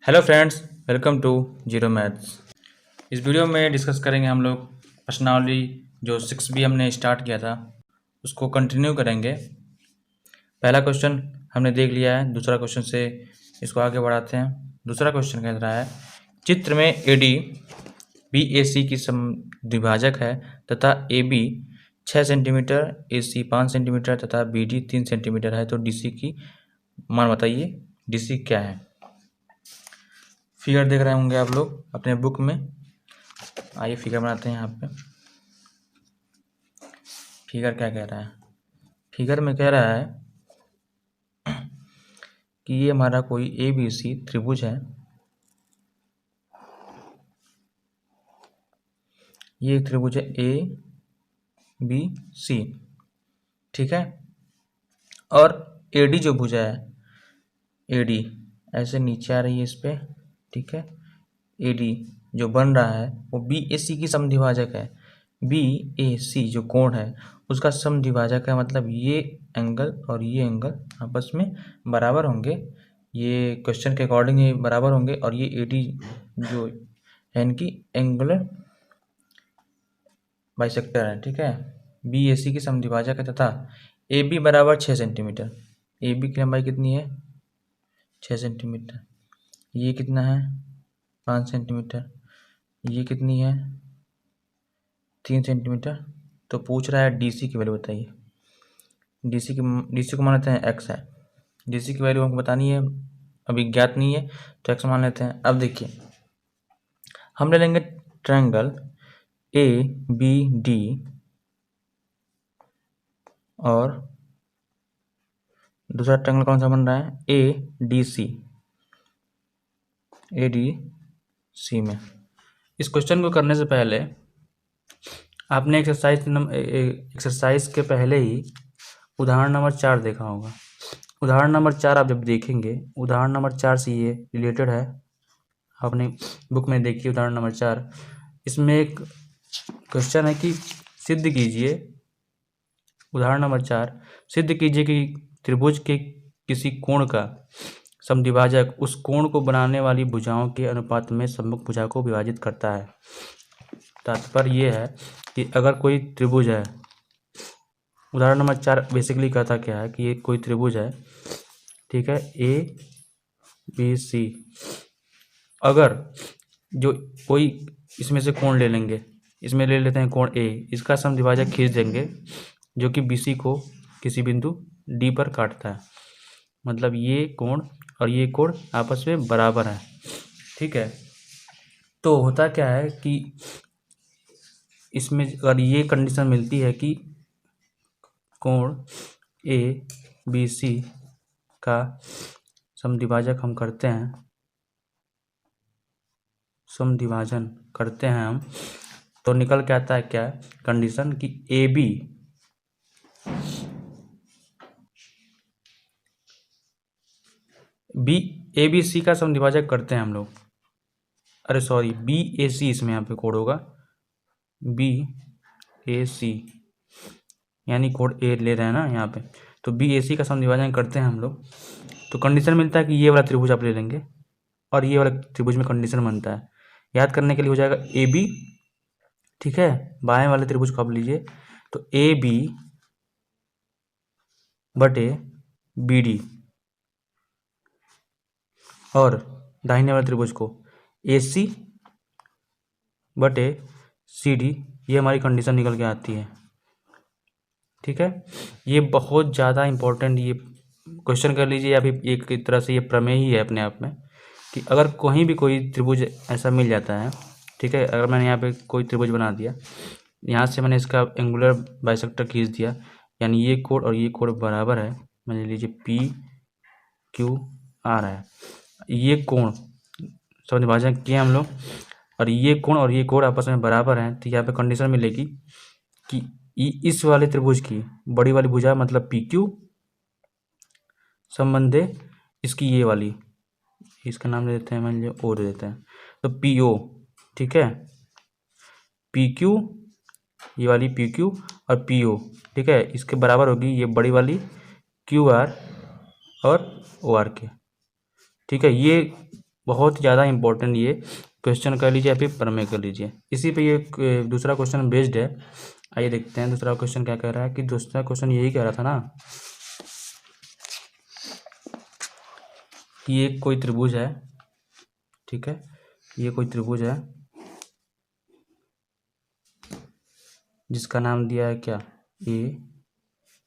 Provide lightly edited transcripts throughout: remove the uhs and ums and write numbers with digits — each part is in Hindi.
Hello friends, welcome to zero maths. इस वीडियो में डिस्कस करेंगे हम लोग प्रश्नावली जो 6B हमने स्टार्ट किया था उसको कंटिन्यू करेंगे। पहला क्वेश्चन हमने देख लिया है, दूसरा क्वेश्चन से इसको आगे बढ़ाते हैं। दूसरा क्वेश्चन कह रहा है चित्र में AD BAC की समद्विभाजक है तथा AB 6 सेंटीमीटर, AC 5 सेंटीमीटर तथा BD 3 सेंटीमीटर है, तो DC की मान बताइए। DC क्या है? फिगर देख रहे होंगे आप लोग अपने बुक में। आइए फिगर बनाते हैं। यहाँ पे फिगर क्या कह रहा है? फिगर में कह रहा है कि ये हमारा कोई ABC त्रिभुज है। ये एक त्रिभुज है ABC, ठीक है। और AD जो भुजा है, AD ऐसे नीचे आ रही है इस पे, ठीक है। AD जो बन रहा है वो BAC की समद्विभाजक है। BAC जो कोण है उसका समद्विभाजक है, मतलब ये एंगल और ये एंगल आपस में बराबर होंगे। ये क्वेश्चन के अकॉर्डिंग ये बराबर होंगे। और ये AD जो है इनकी एंगुलर बाइसेक्टर है, ठीक है। BAC की समद्विभाजक है तथा AB बराबर 6 सेंटीमीटर। AB की लंबाई कितनी है? 6 सेंटीमीटर। ये कितना है? 5 सेंटीमीटर। ये कितनी है? 3 सेंटीमीटर। तो पूछ रहा है DC की वैल्यू बताइए। DC को मान लेते हैं x है। DC की वैल्यू हमको बतानी है, अभी ज्ञात नहीं है तो x मान लेते हैं। अब देखिए हम ले लेंगे ट्रायंगल ABD और दूसरा ट्रायंगल कौन सा बन रहा है? ADC में। इस क्वेश्चन को करने से पहले आपने एक्सरसाइज के पहले ही उदाहरण नंबर 4 देखा होगा। उदाहरण नंबर 4 आप जब देखेंगे, उदाहरण नंबर 4 से ये रिलेटेड है, आपने बुक में देखिए उदाहरण नंबर 4। इसमें एक क्वेश्चन है कि सिद्ध कीजिए, उदाहरण नंबर 4, सिद्ध कीजिए कि त्रिभुज के किसी कोण का समद्विभाजक उस कोण को बनाने वाली भुजाओं के अनुपात में सम्मुख भुजा को विभाजित करता है। तात्पर्य ये है कि अगर कोई त्रिभुज है, उदाहरण नंबर 4 बेसिकली कहता क्या है कि ये कोई त्रिभुज है, ठीक है, ABC। अगर जो कोई इसमें से कोण ले लेंगे, इसमें ले लेते हैं कोण A, इसका समद्विभाजक खींच देंगे जो कि BC को किसी बिंदु D पर काटता है। मतलब ये कोण और ये कोण आपस में बराबर है, ठीक है। तो होता क्या है कि इसमें अगर ये कंडीशन मिलती है कि कोण ABC का समद्विभाजक हम करते हैं, समद्विभाजन करते हैं हम, तो निकल के आता है क्या कंडीशन कि ABC का समद्विभाजक करते हैं हम लोग, अरे सॉरी BAC इसमें यहाँ पे कोड होगा, BAC यानी कोड A ले रहे हैं ना यहाँ पे, तो BAC का समद्विभाजन करते हैं हम लोग, तो कंडीशन मिलता है कि ये वाला त्रिभुज आप ले लेंगे और ये वाला त्रिभुज में कंडीशन बनता है। याद करने के लिए हो जाएगा AB, ठीक है। बाएं वाले त्रिभुज को आप लीजिए तो AB बटे BD और दाहिने वाले त्रिभुज को AC बटे CD, ये हमारी कंडीशन निकल के आती है, ठीक है। ये बहुत ज़्यादा इम्पोर्टेंट ये क्वेश्चन कर लीजिए, या फिर एक तरह से ये प्रमेय ही है अपने आप में कि अगर कहीं भी कोई त्रिभुज ऐसा मिल जाता है, ठीक है। अगर मैंने यहाँ पे कोई त्रिभुज बना दिया, यहाँ से मैंने इसका एंगुलर बाइसेक्टर खींच दिया, यानी ये कोण और ये कोण बराबर है, मान लीजिए PQR है, ये कोण समद्विभाजन किए हम लोग और ये कोण और ये कोण आपस में बराबर हैं, तो यहाँ पे कंडीशन मिलेगी कि इस वाले त्रिभुज की बड़ी वाली भुजा मतलब PQ संबंधे इसकी ये वाली, इसका नाम ले देते हैं, मान लीजिए O दे देते हैं, तो PO, ठीक है। PQ, ये वाली PQ और PO, ठीक है, इसके बराबर होगी ये बड़ी वाली QR और OR के, ठीक है। ये बहुत ज़्यादा इंपॉर्टेंट ये क्वेश्चन कर लीजिए या फिर प्रमेय कर लीजिए, इसी पे ये दूसरा क्वेश्चन बेस्ड है। आइए देखते हैं दूसरा क्वेश्चन क्या कह रहा है। कि दूसरा क्वेश्चन यही कह रहा था ना कि ये कोई त्रिभुज है, ठीक है, ये कोई त्रिभुज है जिसका नाम दिया है क्या,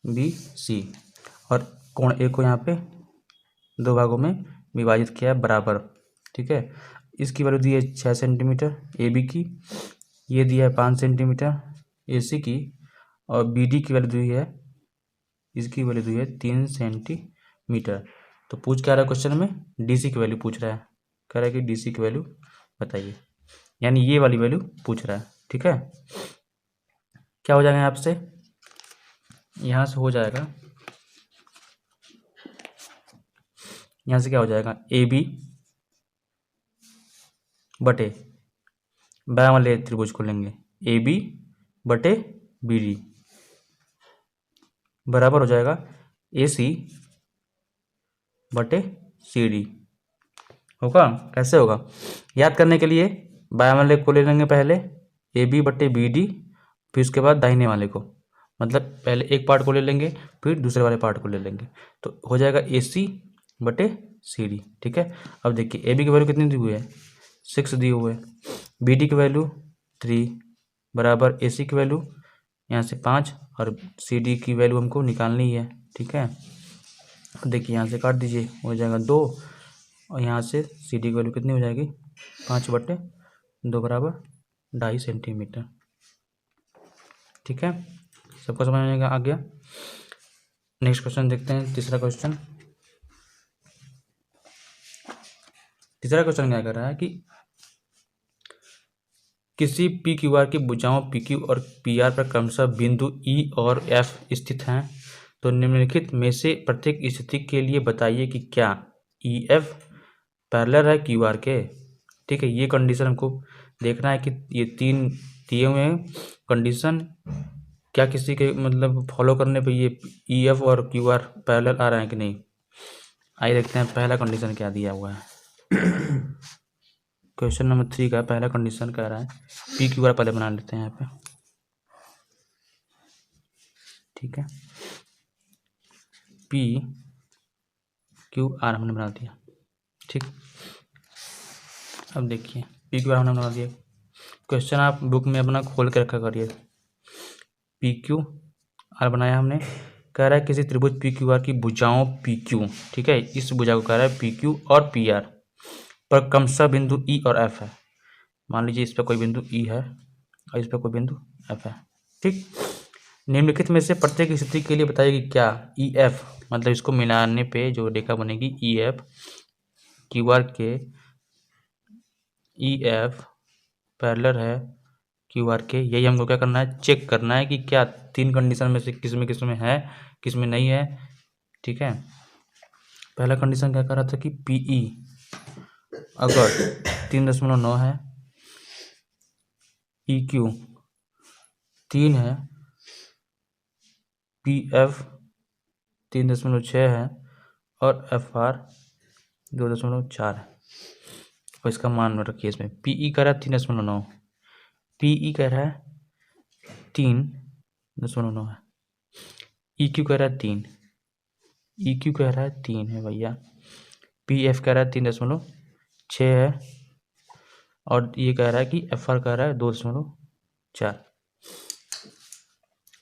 ABC, और कोण ए को यहाँ पे दो भागों में विभाजित किया है बराबर, ठीक है। इसकी वैल्यू दी है 6 सेंटीमीटर AB की, ये दिया है 5 सेंटीमीटर AC की, और BD की वैल्यू दी है, इसकी वैल्यू दी है 3 सेंटीमीटर। तो पूछ क्या रहा है क्वेश्चन में, DC की वैल्यू पूछ रहा है, कह रहा है कि DC की वैल्यू बताइए, यानी ये वाली वैल्यू पूछ रहा है, ठीक है। क्या हो जाएगा यहाँ से, यहाँ से हो जाएगा, यहाँ से क्या हो जाएगा, AB बटे बाएं वाले त्रिभुज को लेंगे, AB बटे BD बराबर हो जाएगा AC बटे CD। होगा, कैसे होगा, याद करने के लिए बाएं वाले को ले लेंगे पहले AB बटे BD, फिर उसके बाद दाहिने वाले को, मतलब पहले एक पार्ट को ले लेंगे फिर दूसरे वाले पार्ट को ले लेंगे, तो हो जाएगा AC बटे CD, ठीक है। अब देखिए AB की वैल्यू कितनी दी हुई है, 6 दी हुई है, BD की वैल्यू 3 बराबर AC की वैल्यू यहाँ से 5, और CD की वैल्यू हमको निकालनी है, ठीक है। अब देखिए यहाँ से काट दीजिए, हो जाएगा 2, और यहाँ से CD की वैल्यू कितनी हो जाएगी, 5 बटे 2 बराबर 2.5 सेंटीमीटर, ठीक है। सबको समझ में आ गया। नेक्स्ट क्वेश्चन देखते हैं, तीसरा क्वेश्चन। तीसरा क्वेश्चन क्या कर रहा है कि किसी PQR की भुजाओं PQ और PR पर क्रमशः बिंदु E और F स्थित हैं, तो निम्नलिखित में से प्रत्येक स्थिति के लिए बताइए कि क्या EF पैरेलल है QR के, ठीक है। ये कंडीशन हमको देखना है कि ये 3 दिए हुए हैं कंडीशन, क्या किसी के मतलब फॉलो करने पे ये EF और QR पैरेलल आ रहा है कि नहीं। आइए देखते हैं पहला कंडीशन क्या दिया हुआ है। क्वेश्चन नंबर 3 का पहला कंडीशन कह रहा है, PQR पहले बना लेते हैं यहाँ पे, ठीक है। PQR हमने बना दिया, ठीक। अब देखिए PQR हमने बना दिया, क्वेश्चन आप बुक में अपना खोल के रखा करिए। PQR बनाया हमने, कह रहा है किसी त्रिभुज PQR की भुजाओं PQ, ठीक है, इस भुजा को कह रहा है PQ और PR पर क्रमशः बिंदु E और F है। मान लीजिए इस पर कोई बिंदु E है और इस पर कोई बिंदु F है, ठीक। निम्नलिखित में से प्रत्येक स्थिति के लिए बताइए कि क्या EF, मतलब इसको मिलाने पे जो रेखा बनेगी EF QR के EF पैरेलल है QR के, यही हमको क्या करना है, चेक करना है कि क्या 3 कंडीशन में से किस में है किस में नहीं है, ठीक है। पहला कंडीशन क्या कर रहा था कि PE अगर 3.9 है, PQ 3 है, PF 3.6 है, और FR 2.4 है। और इसका मान रखिए, इसमें PE कह रहा है 3.9, PE कह रहा है 3.9 है, EQ कह रहा है 3, EQ कह रहा है 3 है भैया, PF कह रहा है 3.6 है, और ये कह रहा है कि FR कह रहा है 2.4।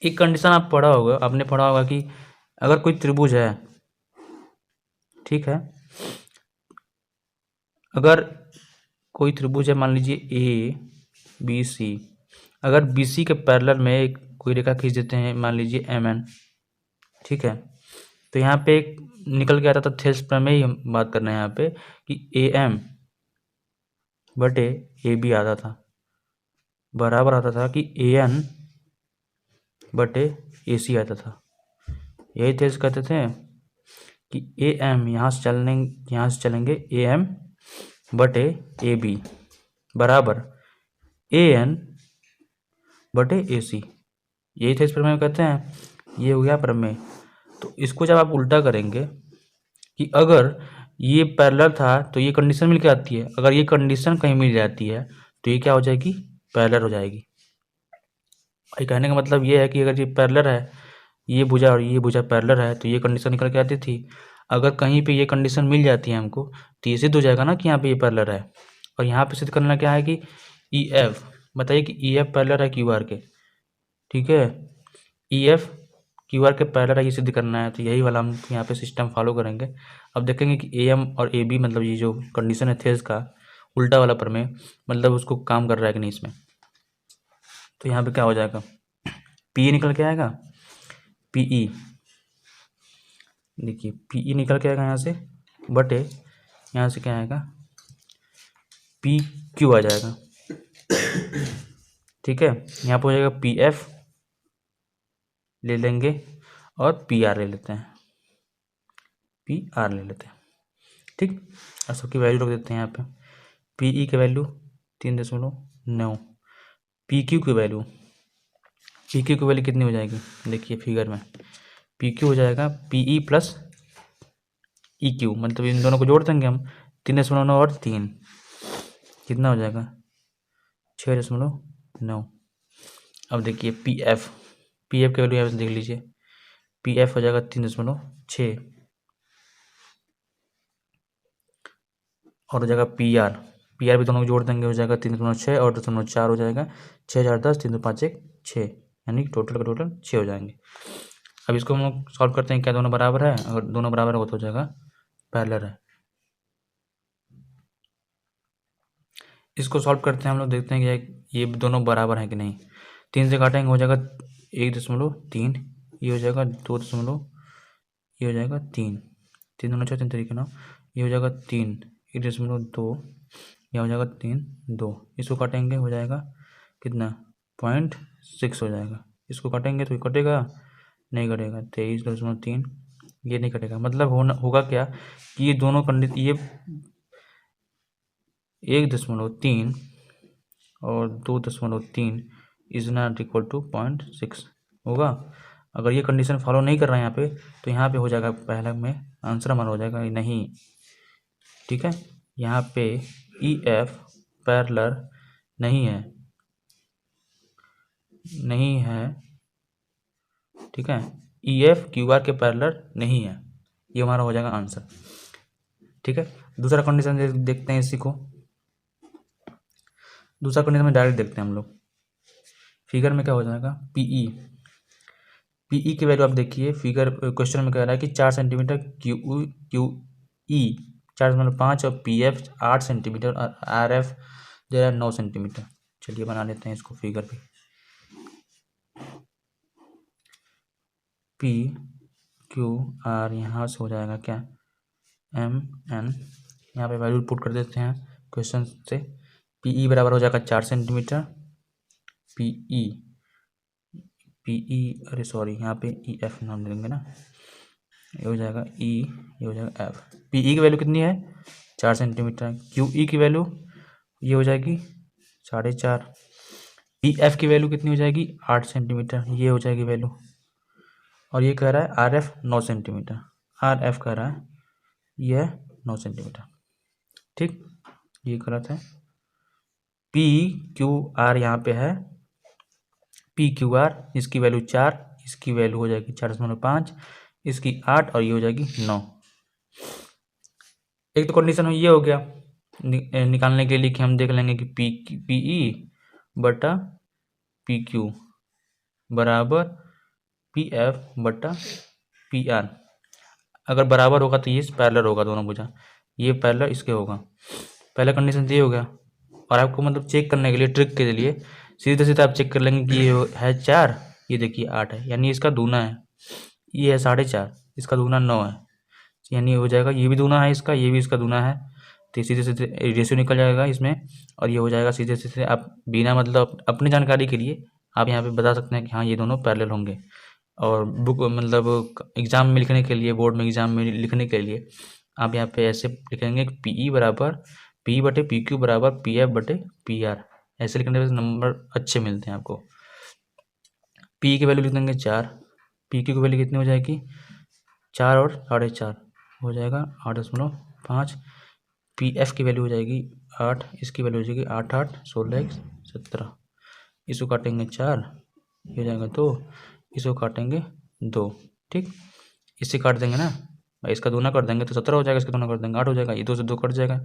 एक कंडीशन आप पढ़ा होगा, आपने पढ़ा होगा कि अगर कोई त्रिभुज है, ठीक है, अगर कोई त्रिभुज है, मान लीजिए ABC, अगर BC के पैरेलल में कोई रेखा खींच देते हैं, मान लीजिए MN, ठीक है, तो यहाँ पे एक निकल के आता था, थेल्स प्रमेय ही हम बात कर रहे हैं यहाँ पे कि AM बटे AB आता था, बराबर आता था कि AN बटे AC आता था। यही थेल्स कहते थे कि AM यहाँ से चलेंगे AM बटे AB बराबर AN बटे AC, यही थेल्स प्रमेय कहते हैं। ये हो गया प्रमेय। तो इसको जब आप उल्टा करेंगे कि अगर ये पैरेलल था तो ये कंडीशन मिल के आती है, अगर ये कंडीशन कहीं मिल जाती है तो ये क्या हो जाएगी, पैरेलल हो जाएगी। ये कहने का मतलब ये है कि अगर ये पैरेलल है, ये भुजा और ये भुजा पैरेलल है तो ये कंडीशन निकल के आती थी। अगर कहीं पे ये कंडीशन मिल जाती है हमको तो ये सिद्ध हो जाएगा ना कि यहाँ पे ये पैरेलल है। और यहाँ पे सिद्ध करना क्या है कि ई एफ, बताइए कि ई एफ पैरेलल है क्यू आर के, ठीक है, ई एफ क्यू आर के पैरेलल है, ये सिद्ध करना है। तो यही वाला हम यहाँ पे सिस्टम फॉलो करेंगे। अब देखेंगे कि ए एम और ए बी मतलब ये जो कंडीशन है थेस का उल्टा वाला प्रमेय, मतलब उसको काम कर रहा है कि नहीं इसमें। तो यहाँ पे क्या हो जाएगा, पी ई निकल के आएगा, पी ई, देखिए पी ई निकल के आएगा यहाँ से, बटे यहाँ से क्या आएगा, पी क्यू आ जाएगा, ठीक है। यहाँ पे हो जाएगा पी एफ ले लेंगे और पी आर ले लेते हैं, पी आर ले लेते हैं, ठीक। और सबकी वैल्यू रख देते हैं यहाँ पे, पी ई की वैल्यू 3.9, पी क्यू की वैल्यू, पी क्यू की वैल्यू कितनी हो जाएगी, देखिए फिगर में, पी क्यू हो जाएगा P E plus E Q, मतलब इन दोनों को जोड़ देंगे हम, 3.9 और 3 कितना हो जाएगा, 6.9। अब देखिए पी एफ की वैल्यू यहाँ पे देख लीजिए, पी एफ हो जाएगा 3.6 और हो जाएगा पी आर भी दोनों को जोड़ देंगे, हो जाएगा 3.6 और 2.4 हो जाएगा, 6 4 10, 3 2 5 1 6, यानी टोटल का टोटल 6 हो जाएंगे। अब इसको हम लोग सॉल्व करते हैं, क्या दोनों बराबर है, अगर दोनों बराबर है तो हो जाएगा पैरेलल है। इसको सॉल्व करते हैं हम लोग, देखते हैं कि ये दोनों बराबर हैं कि नहीं। 3 से काटेंगे हो जाएगा 1.3, ये हो जाएगा 2, ये हो जाएगा 3, 3 2 6 3 तरीके 9, ये हो जाएगा 3, 1.2, यह हो जाएगा 3 2, इसको काटेंगे हो जाएगा कितना 0.6 हो जाएगा। इसको काटेंगे तो कटेगा नहीं, कटेगा 23.3, ये नहीं कटेगा। मतलब होगा क्या कि ये दोनों ये 1.3 और 2.3 इज नॉट इक्वल टू 0.6 होगा। अगर ये कंडीशन फॉलो नहीं कर रहा है यहाँ पे तो यहाँ पे हो जाएगा पहला में आंसर हमारा हो जाएगा नहीं, ठीक है। यहाँ पे ई एफ पैरेलल नहीं है, ठीक है, ई एफ क्यू आर के पैरेलल नहीं है, ये हमारा हो जाएगा आंसर, ठीक है। दूसरा कंडीशन देखते हैं इसी को, दूसरा कंडीशन में डायरेक्ट देखते हैं हम लोग। फिगर में क्या हो जाएगा, पीई की वैल्यू आप देखिए, फिगर क्वेश्चन में कह रहा है कि 4 सेंटीमीटर क्यू ई 4.5 और पी एफ 8 सेंटीमीटर और आर एफ जो है 9 सेंटीमीटर। चलिए बना लेते हैं इसको फिगर पे, पी क्यू आर यहाँ से हो जाएगा क्या, एम एन, यहाँ पे वैल्यू पुट कर देते हैं क्वेश्चन से। पी ई बराबर हो जाएगा 4 सेंटीमीटर, पी ई अरे सॉरी यहाँ पे ई एफ नाम देंगे ना, ये हो जाएगा ई, ये हो जाएगा एफ। पी ई की वैल्यू कितनी है 4 सेंटीमीटर, क्यू ई की वैल्यू ये हो जाएगी 4.5, ई एफ की वैल्यू कितनी हो जाएगी 8 सेंटीमीटर, ये हो जाएगी वैल्यू। और ये कह रहा है R F 9 centimetre, R F कह रहा है ये 9 सेंटीमीटर, ठीक, ये गलत है। पी क्यू आर यहाँ पे है, पी क्यू आर, इसकी वैल्यू 4, इसकी वैल्यू हो जाएगी 4.5, इसकी 8 और ये हो जाएगी 9। एक तो कंडीशन ये हो गया निकालने के लिए कि हम देख लेंगे कि पी ई बटा पी क्यू बराबर पी एफ बटा पी आर। अगर बराबर होगा तो ये पैरेलल होगा दोनों भुजा, ये पैरेलल इसके होगा। पहला कंडीशन ये हो गया। और आपको मतलब चेक करने के लिए, ट्रिक के लिए सीधे सीधे आप चेक कर लेंगे कि ये है 4, ये देखिए 8 है, यानी इसका दूना है, ये है 4.5, इसका दूना 9 है, यानी हो जाएगा ये भी दूना है इसका, ये भी इसका दूना है, तो सीधे सीधे रेशियो निकल जाएगा इसमें। और ये हो जाएगा सीधे सीधे, आप बिना मतलब अपनी जानकारी के लिए आप यहाँ पे बता सकते हैं कि हाँ ये दोनों पैरेलल होंगे। और बुक मतलब एग्ज़ाम में लिखने के लिए, बोर्ड में एग्ज़ाम में लिखने के लिए आप यहाँ पे ऐसे लिखेंगे कि पी ई बराबर पी बटे पी क्यू बराबर पी एफ बटे पी आर, ऐसे लिखने से नंबर अच्छे मिलते हैं आपको। पी की वैल्यू लिख देंगे 4, पी क्यू की वैल्यू कितनी हो जाएगी 4 और 4.5 हो जाएगा 8.5 5, पी एफ की वैल्यू हो जाएगी 8, इसकी वैल्यू हो जाएगी 8 8 16 17, इसको काटेंगे 4, ये हो जाएगा 2, इसको काटेंगे 2, ठीक। इससे काट देंगे ना, इसका दूना कर देंगे तो 17 हो जाएगा, इसका दूना कर देंगे 8 हो जाएगा, ये 2 से 2 कट जाएगा,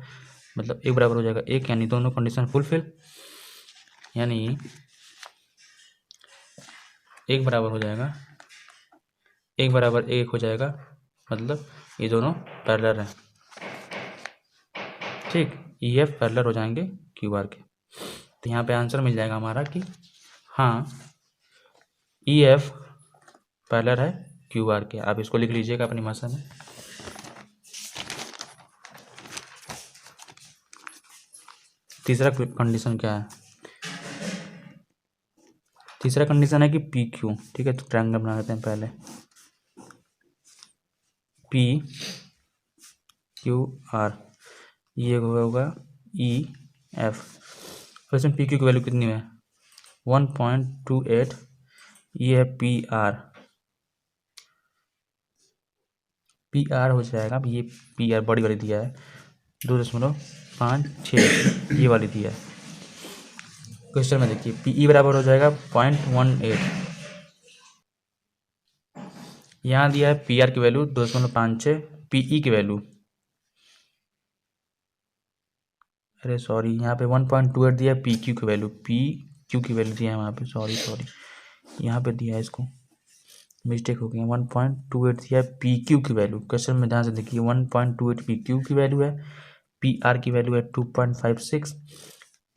मतलब 1 बराबर हो जाएगा 1, यानी दोनों कंडीशन फुलफिल, यानी 1 बराबर हो जाएगा 1 बराबर 1 हो जाएगा, मतलब ये दोनों पैरेलल हैं, ठीक। ई एफ पैरेलल हो जाएंगे क्यू आर के, तो यहाँ पे आंसर मिल जाएगा हमारा कि हाँ ई एफ पैरेलल है क्यू आर के। आप इसको लिख लीजिएगा अपनी भाषा में। तीसरा कंडीशन क्या है? तीसरा कंडीशन है कि पी क्यू, ठीक है, तो ट्रायंगल बना लेते हैं पहले, पी क्यू आर, ये होगा ई एफ, और इसमें पी क्यू की वैल्यू कितनी है 1.28, ये है पी आर, पी आर हो जाएगा, अब ये पी आर बड़ी वाली दिया है 2.56, ये वाली दिया है क्वेश्चन में, देखिए पी ई बराबर हो जाएगा 0.18, यहाँ दिया है पी आर की वैल्यू 2.56, पी ई की वैल्यू, अरे सॉरी यहाँ पे 1.28 दिया है, पी क्यू की वैल्यू, पी क्यू की वैल्यू दिया है वहाँ पे, सॉरी यहाँ पे दिया है, इसको मिस्टेक हो गई है, 1.28 दिया है पी क्यू की वैल्यू, क्वेश्चन में ध्यान से देखिए 1.28 पी क्यू की वैल्यू है, पी आर की वैल्यू है 2.56,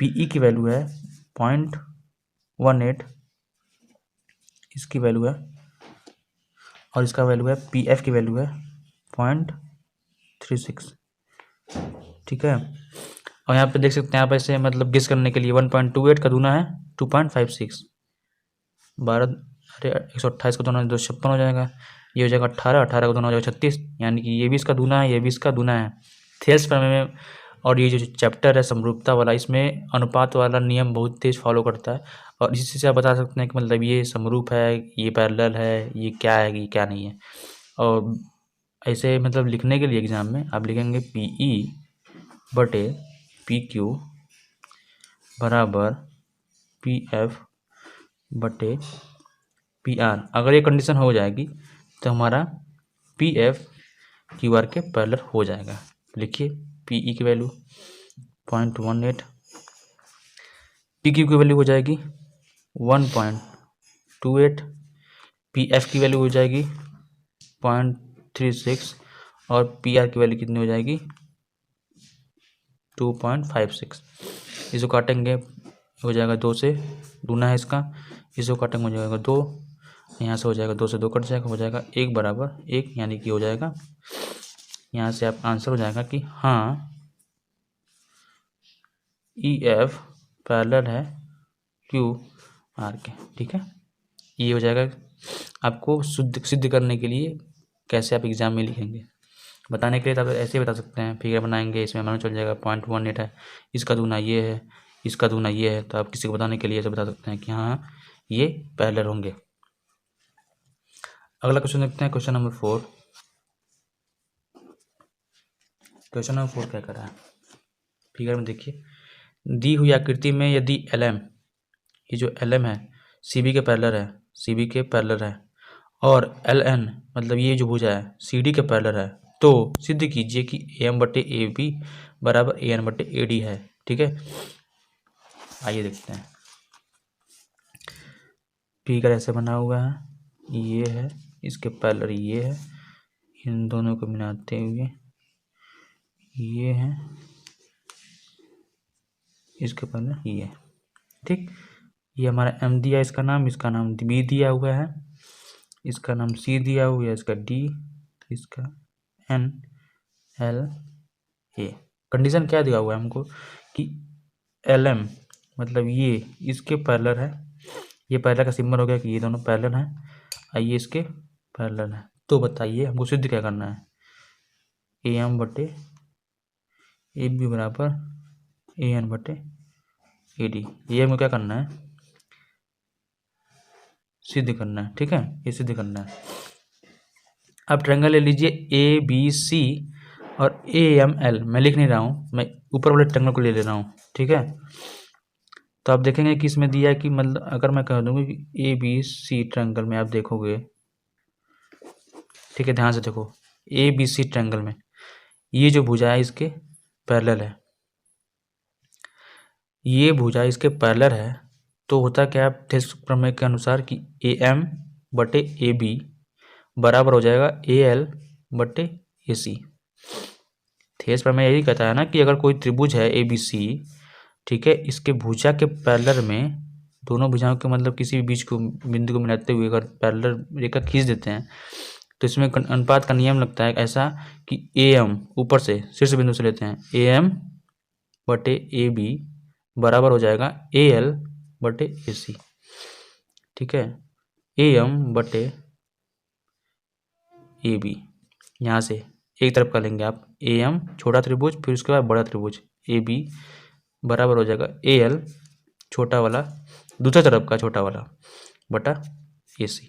पी ई की वैल्यू है 0.18, इसकी वैल्यू है, और इसका वैल्यू है पी एफ की वैल्यू है 0.36, ठीक है। और यहाँ पे देख सकते हैं आप ऐसे, मतलब गेस करने के लिए 1.28 का दूना है 2.56, 12, अरे 128 का दूना 256 हो जाएगा, ये हो जाएगा 18, 18 का दूना हो जाएगा 36, यानी कि ये भी इसका दूना है, ये भी इसका दूना है। थेल्स प्रमेय में, और ये जो चैप्टर है समरूपता वाला, इसमें अनुपात वाला नियम बहुत तेज फॉलो करता है, और इसी से आप बता सकते हैं कि मतलब ये समरूप है, ये पैरेलल है, ये क्या है, ये क्या नहीं है। और ऐसे मतलब लिखने के लिए एग्जाम में आप लिखेंगे पी ई बटे पी क्यू बराबर पी एफ बटे पी आर। अगर ये कंडीशन हो जाएगी तो हमारा पी एफ क्यू आर के पैरेलल हो जाएगा। लिखिए पी ई की वैल्यू 0.18, पी क्यू की वैल्यू हो जाएगी 1.28, पी एफ की वैल्यू हो जाएगी 0.36, और पी आर की वैल्यू कितनी हो जाएगी 2.56। इसको काटेंगे हो जाएगा 2 से, दूना है इसका, इसको काटेंगे हो जाएगा 2, यहाँ से हो जाएगा 2 से 2 कट जाएगा, हो जाएगा 1 बराबर 1, यानी कि हो जाएगा, यहाँ से आप आंसर हो जाएगा कि हाँ ई एफ पैरेलल है क्यू आर के, ठीक है। ये हो जाएगा। आपको सिद्ध करने के लिए कैसे आप एग्जाम में लिखेंगे बताने के लिए, तो आप ऐसे ही बता सकते हैं, फिगर बनाएंगे, इसमें मालूम चल जाएगा 0.18 है, इसका दूना ये है, इसका दूना ये है, तो आप किसी को बताने के लिए ऐसे बता सकते हैं कि हाँ ये पैरेलल होंगे। अगला क्वेश्चन देखते हैं, क्वेश्चन नंबर 4। क्वेश्चन नंबर 4 क्या कर रहा है, फिगर में देखिए, दी हुई आकृति में यदि एल एम, ये जो एल एम है सी बी के पैरेलल है, सी बी के पैरेलल है, और एल एन मतलब ये जो भुजा है सी डी के पैरेलल है, तो सिद्ध कीजिए कि ए एम बटे ए बी बराबर ए एन बटे ए डी है, ठीक है। आइए देखते हैं, फिगर ऐसे बना हुआ है, ये है, इसके पैरेलल ये है, इन दोनों को मिलाते हुए ये है, इसके पैरेलल ये, ठीक। ये हमारा एम दिया, इसका नाम बी दिया हुआ है, इसका नाम सी दिया हुआ है, इसका डी, इसका एन, एल, ए। कंडीशन क्या दिया हुआ है हमको कि एल एम मतलब ये इसके पैरेलल है, ये पैरेलल का सिंबल हो गया कि ये दोनों पैरेलल हैं, और ये इसके पैरेलल है। तो बताइए हमको सिद्ध क्या करना है, ए एम बटे ए बी बराबर ए एन बटे ए डी, ये हमको क्या करना है, सिद्ध करना है, ठीक है, ये सिद्ध करना है। अब ट्रायंगल ले लीजिए ए बी सी और AML मैं लिख नहीं रहा हूँ, मैं ऊपर वाले ट्रायंगल को ले रहा हूँ, ठीक है। तो आप देखेंगे कि इसमें दिया है कि मतलब अगर मैं कह दूँगा कि ABC ट्रायंगल में आप देखोगे, ठीक है, ध्यान से देखो, ABC ट्रायंगल में ये जो भुजा है इसके पैरेलल है, ये भुजा इसके पैरेलल है, तो होता क्या है थेस प्रमेय के अनुसार कि AM बटे AB बराबर हो जाएगा AL बटे AC। थेस प्रमेय यही कहता है ना कि अगर कोई त्रिभुज है ABC, ठीक है, इसके भुजा के पैरेलल में दोनों भुजाओं के मतलब किसी भी बीच को बिंदु को मिलाते हुए अगर पैरेलल रेखा खींच देते हैं तो इसमें अनुपात का नियम लगता है ऐसा कि AM ऊपर से शीर्ष बिंदु से लेते हैं, AM बटे AB बराबर हो जाएगा AL बटे AC, ठीक है। AM बटे AB यहाँ से एक तरफ का लेंगे आप, AM छोटा त्रिभुज, फिर उसके बाद बड़ा त्रिभुज AB बराबर हो जाएगा AL छोटा वाला दूसरा तरफ का छोटा वाला बटा AC।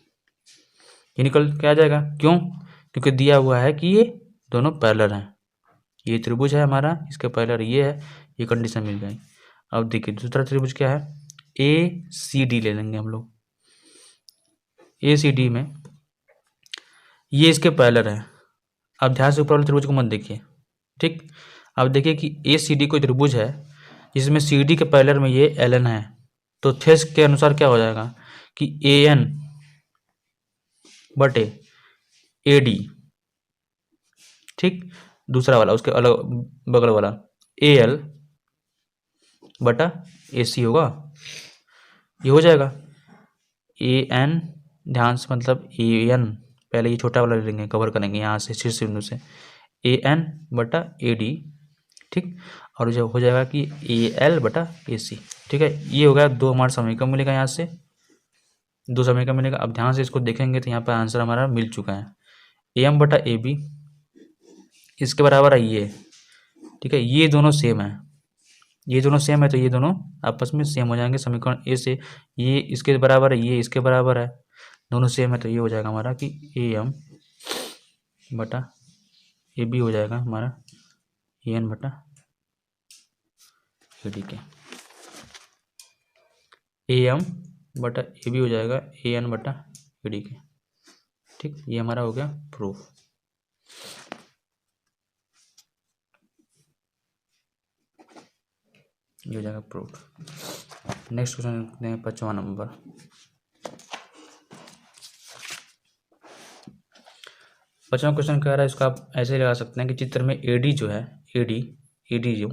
ये निकल के आ जाएगा, क्यों? क्योंकि दिया हुआ है कि ये दोनों पैरेलल हैं, ये त्रिभुज है हमारा, इसके पैरेलल ये है, ये कंडीशन मिल गई। अब देखिए दूसरा त्रिभुज क्या है, ACD ले लेंगे हम लोग। ACD में ये इसके पैरेलल है। अब ध्यान से ऊपर वाले त्रिभुज को मत देखिए, ठीक। अब देखिए कि ACD कोई त्रिभुज है जिसमें CD के पैरेलल में ये LN है, तो थेस के अनुसार क्या हो जाएगा कि AN बटे AD, ठीक, दूसरा वाला उसके अलग बगल वाला AL बटा AC होगा, ये हो जाएगा। AN ध्यान से मतलब AN पहले ये छोटा वाला ले लेंगे, कवर करेंगे यहाँ से शीर्ष बिंदु से, AN बटा AD, ठीक, और जो हो जाएगा कि AL बटा AC, ठीक है। ये हो गया, दो हमारा समीकरण मिलेगा, यहाँ से दो समीकरण मिलेगा। अब ध्यान से इसको देखेंगे तो यहाँ पर आंसर हमारा मिल चुका है, AM बटा AB इसके बराबर है ये, ठीक है। ये दोनों सेम है, ये दोनों सेम है तो ये दोनों आपस में सेम हो जाएंगे, समीकरण ए से ये इसके बराबर है, ये इसके बराबर है, दोनों सेम है, तो ये हो जाएगा हमारा कि AM बटा AB हो जाएगा हमारा AN बटा AD के, AM बटा AB हो जाएगा AN बटा AD के, ठीक। ये हमारा हो गया प्रूफ। ये हो जाएगा प्रूफ। नेक्स्ट क्वेश्चन देखते हैं 5वां नंबर। 5वां क्वेश्चन कह रहा है, इसको आप ऐसे लगा सकते हैं कि चित्र में AD जो है, AD जो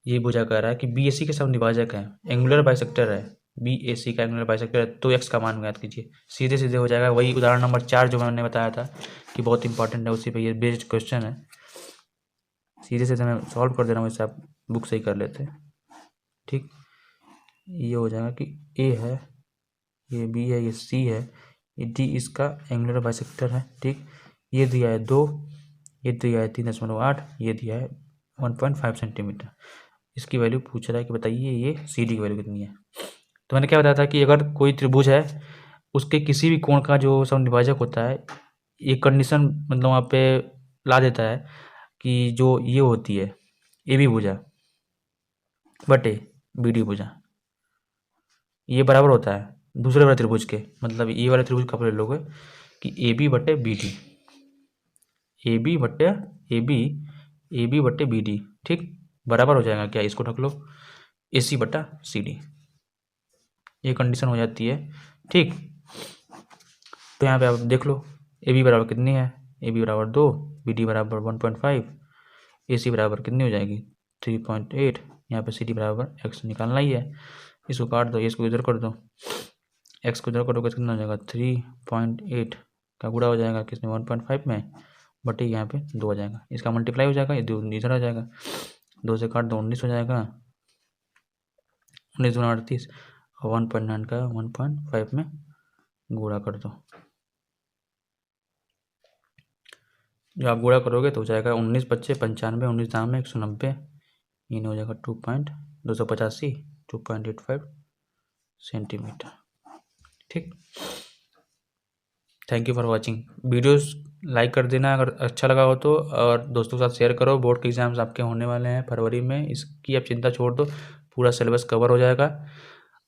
ये भुजा कह रहा है कि BAC के समद्विभाजक है, एंगुलर बाइसेक्टर है, BAC का एंगुलर बाइसेक्टर है, तो x का मान ज्ञात कीजिए। सीधे सीधे हो जाएगा, वही उदाहरण नंबर 4 जो मैंने बताया था कि बहुत इंपॉर्टेंट है, उसी पे ये बेस्ड क्वेश्चन है। सीधे सीधे मैं सॉल्व कर दे रहा हूँ, इससे आप बुक सही कर लेते हैं, ठीक। ये हो जाएगा कि A है, ये B है, ये C है, ये D इसका एंगुलर बाइसेक्टर है, ठीक। ये दिया है 2, ये दिया है 3.8, ये दिया है 1.5 सेंटीमीटर। इसकी वैल्यू पूछ रहा है कि बताइए ये CD की वैल्यू कितनी है। तो मैंने क्या बताया था कि अगर कोई त्रिभुज है उसके किसी भी कोण का जो समद्विभाजक होता है, ये कंडीशन मतलब वहाँ पे ला देता है कि जो ये होती है AB भुजा बटे BD भुजा, ये बराबर होता है दूसरे वाले त्रिभुज के, मतलब ये वाले त्रिभुज का आप ले लोगे कि AB बटे BD, AB बटे BD, ठीक, बराबर हो जाएगा क्या, इसको रख लो AC बटा CD, ये कंडीशन हो जाती है, ठीक। तो यहाँ पे आप देख लो AB बराबर कितनी है, AB बराबर 2, BD बराबर 1.5, AC बराबर कितनी हो जाएगी 3.8, यहाँ पे CD बराबर x निकालना ही है। इसको काट दो, इसको इधर कर दो, x को इधर करोगे कितना हो जाएगा 3.8 का गुणा हो जाएगा किसमें 1.5 में, बटे यहाँ पे 2 हो जाएगा, इसका मल्टीप्लाई हो जाएगा, ये 2 इधर आ जाएगा, 2 से काट दो 19 हो जाएगा, 19 दूना 38 और 1.9 का 1.5 में गुणा कर दो। जो आप गुणा करोगे तो हो जाएगा 19 पच्चे 95, 19 दाम में 190, ये हो जाएगा 2.85 सेंटीमीटर, ठीक। Thank you for watching. Videos like कर देना अगर अच्छा लगा हो तो, और दोस्तों के साथ शेयर करो। बोर्ड के एग्ज़ाम्स आपके होने वाले हैं फरवरी में, इसकी आप चिंता छोड़ दो, पूरा सिलेबस कवर हो जाएगा।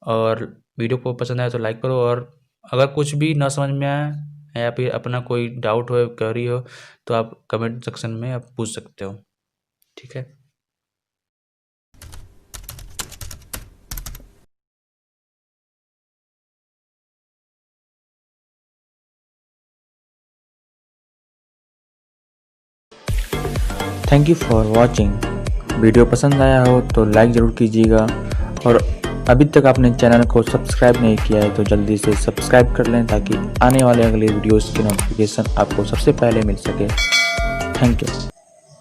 और वीडियो को पसंद आया तो लाइक करो, और अगर कुछ भी ना समझ में आए या फिर अपना कोई डाउट हो, क्वेरी हो, तो आप कमेंट सेक्शन में आप पूछ सकते हो। ठीक है। Thank you for watching. Video पसंद आया हो तो लाइक ज़रूर कीजिएगा, और अभी तक आपने चैनल को सब्सक्राइब नहीं किया है तो जल्दी से सब्सक्राइब कर लें, ताकि आने वाले अगले वीडियोस की नोटिफिकेशन आपको सबसे पहले मिल सके। Thank you.